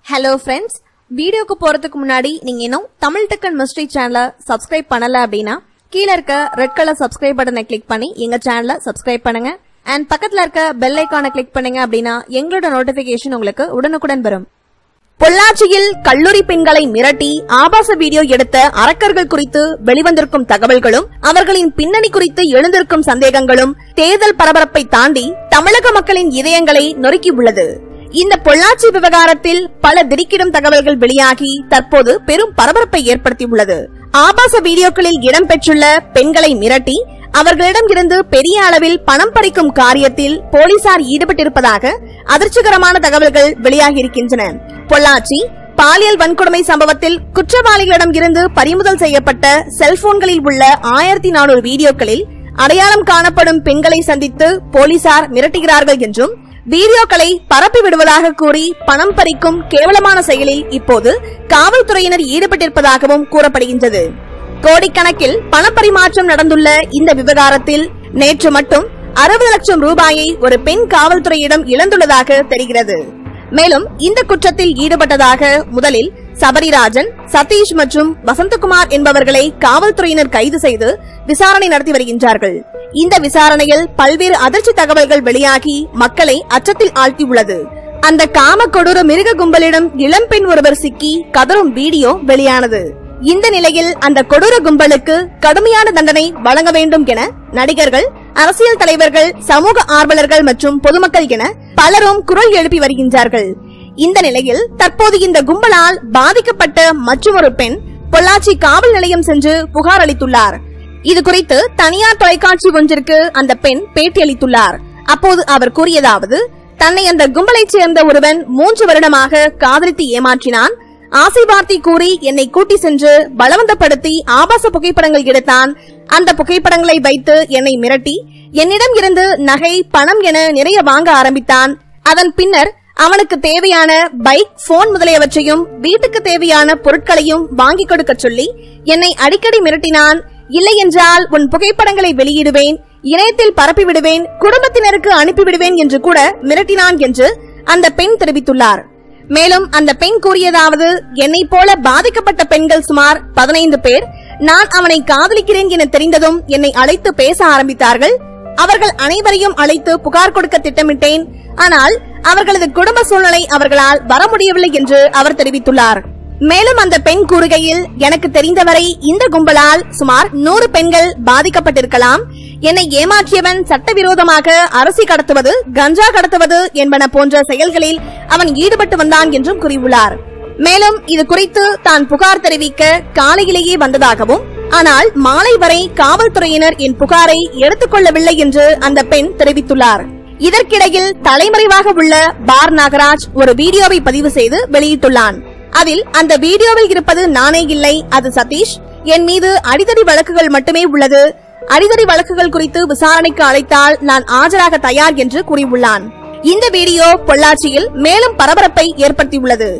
Hello friends, வீடியோக்கு போறதுக்கு முன்னாடி நீங்க இன்னும் தமிழ் டெக் அண்ட் மிஸ்ட்ரி சேனலை சப்ஸ்கிரைப் பண்ணல அப்படினா கீழ இருக்க ரெட் கலர் சப்ஸ்கிரைப் பட்டனை கிளிக் பண்ணி எங்க சேனலை சப்ஸ்கிரைப் பண்ணுங்க and பக்கத்துல இருக்க பெல் ஐகானை கிளிக் பண்ணுங்க அப்படினா எங்களோட நோட்டிபிகேஷன் உங்களுக்கு உடனுக்குடன் வரும். பொள்ளாச்சியில் கல்லூரி பெண்களை மிரட்டி ஆபாச வீடியோ எடுத்த அரக்கர்கள் குறித்து வெளிவந்திருக்கும் தகவல்களும் அவர்களின் பின்னணி குறித்து எழுந்திருக்கும் சந்தேகங்களும் தேர்தல் பரபரப்பை தாண்டி தமிழக மக்களின் இதயங்களை நொறுக்கி உள்ளது. இந்த பொள்ளாச்சி விவகாரத்தில் பல திடுக்கிடும் தகவல்கள் வெளியாகி தற்போது பெரும் பரபரப்பை ஏற்படுத்தியுள்ளது. ஆபாச வீடியோக்களில் இடம்பெற்றுள்ள பெண்களை மிரட்டி அவர்களிடம் இருந்து பெரிய அளவில் பணம் பறிக்கும் காரியத்தில் போலீசார் ஈடுபட்டிருப்பதாக அதிர்ச்சிகரமான தகவல்கள் வெளியாகியிருக்கின்றன. பொள்ளாச்சி பாலியல் வன்கொடுமை சம்பவத்தில் குற்றவாளிகளிடம் இருந்து பறிமுதல் செய்யப்பட்ட செல்போன்களில் உள்ள 1400 வீடியோக்களில் அடையாளம் காணப்படும் பெண்களை சந்தித்து போலீசார் மிரட்டுகிறார்கள் என்றும் வீடியோக்களை பரப்பி விடுவதாக கூறி பணம் பறிக்கும் கேவலமான செயலில் இப்போது காவல்துறையினர் ஈடுபட்டிருப்பதாகவும் கூறப்படுகின்றது. கோடிக்கணக்கில் பணப்பரிமாற்றம் நடந்துள்ள இந்த விவகாரத்தில் நேற்று மட்டும் 60 லட்சம் ரூபாயை ஒரு பெண் காவல்துறையிடம் இழந்துள்ளதாக தெரிகிறது. மேலும் இந்த குற்றத்தில் ஈடுபட்டதாக முதலில் சபரிராஜன், சதீஷ் மற்றும் வசந்தகுமார் என்பவர்களை காவல்துறையினர் கைது செய்து விசாரணை நடத்தி வருகின்றார்கள். இந்த விசாரணையில் பல்வேறு அதிர்ச்சி தகவல்கள் வெளியாகி மக்களை அச்சத்தில் ஆழ்த்தியுள்ளது. அந்த காம கொடூர மிருக கும்பலிடம் இளம்பெண் ஒருவர் சிக்கி கதறும் வீடியோ வெளியானது. இந்த நிலையில் அந்த கொடூர கும்பலுக்கு கடுமையான தண்டனை வழங்க வேண்டும் என நடிகர்கள், அரசியல் தலைவர்கள், சமூக ஆர்வலர்கள் மற்றும் பொதுமக்கள் என பலரும் குரல் எழுப்பி வருகின்றார்கள். இந்த நிலையில் தற்போது இந்த கும்பலால் பாதிக்கப்பட்ட மற்றொரு பெண் பொள்ளாச்சி காவல் நிலையம் சென்று புகார் அளித்துள்ளார். இது குறித்து தனியார் தொலைக்காட்சி ஒன்றிற்கு அந்த பெண் பேட்டியளித்துள்ளார். அப்போது அவர் கூறியதாவது: தன்னை அந்த கும்பலைச் சேர்ந்த ஒருவன் 3 வருடமாக காதலித்து ஏமாற்றினான். ஆசை வார்த்தை கூறி என்னை கூட்டி சென்று பலவந்தப்படுத்தி ஆபாச புகைப்படங்கள் எடுத்தான். அந்த புகைப்படங்களை வைத்து என்னை மிரட்டி என்னிடம் இருந்து நகை, பணம் என நிறைய வாங்க ஆரம்பித்தான். அதன் பின்னர் அவனுக்கு தேவையான பைக், போன் முதலியவற்றையும் வீட்டுக்கு தேவையான பொருட்களையும் வாங்கி கொடுக்க சொல்லி என்னை அடிக்கடி மிரட்டினான். இல்லை என்றால் உன் புகைப்படங்களை வெளியிடுவேன், இணையத்தில் பரப்பி விடுவேன், குடும்பத்தினருக்கு அனுப்பிவிடுவேன் என்று கூட மிரட்டினான் என்று அந்த பெண் தெரிவித்துள்ளார். மேலும் அந்த பெண் கூறியதாவது: என்னை போல பாதிக்கப்பட்ட பெண்கள் சுமார் 15 பேர் நான் அவனை காதலிக்கிறேன் என தெரிந்ததும் என்னை அழைத்து பேச ஆரம்பித்தார்கள். அவர்கள் அனைவரையும் அழைத்து புகார் கொடுக்க திட்டமிட்டேன். ஆனால் அவர்களது குடும்ப சூழ்நிலை அவர்களால் வர முடியவில்லை என்று அவர் தெரிவித்துள்ளார். மேலும் அந்த பெண் கூறுகையில், எனக்கு தெரிந்தவரை இந்த கும்பலால் சுமார் 100 பெண்கள் பாதிக்கப்பட்டிருக்கலாம். என்னை ஏமாற்றியவன் சட்டவிரோதமாக அரிசி கடத்துவது, கஞ்சா கடத்துவது என்பன போன்ற செயல்களில் அவன் ஈடுபட்டு வந்தான் என்றும் கூறியுள்ளார். மேலும் இது குறித்து தான் புகார் தெரிவிக்க காலையிலேயே வந்ததாகவும், ஆனால் மாலை வரை காவல்துறையினர் என் புகாரை எடுத்துக்கொள்ளவில்லை என்று அந்த பெண் தெரிவித்துள்ளார். இதற்கிடையில் தலைமறைவாக உள்ள பார் நாகராஜ் ஒரு வீடியோவை பதிவு செய்து வெளியிட்டுள்ளான். அதில் அந்த வீடியோவில் இருப்பது நானே இல்லை, அது சதீஷ். என் மீது அடிதடி வழக்குகள் மட்டுமே உள்ளது. அடிதடி வழக்குகள் குறித்து விசாரணைக்கு அழைத்தால் நான் ஆஜராக தயார் என்று கூறியுள்ளான். இந்த வீடியோ பொள்ளாச்சியில் மேலும் பரபரப்பை ஏற்படுத்தியுள்ளது.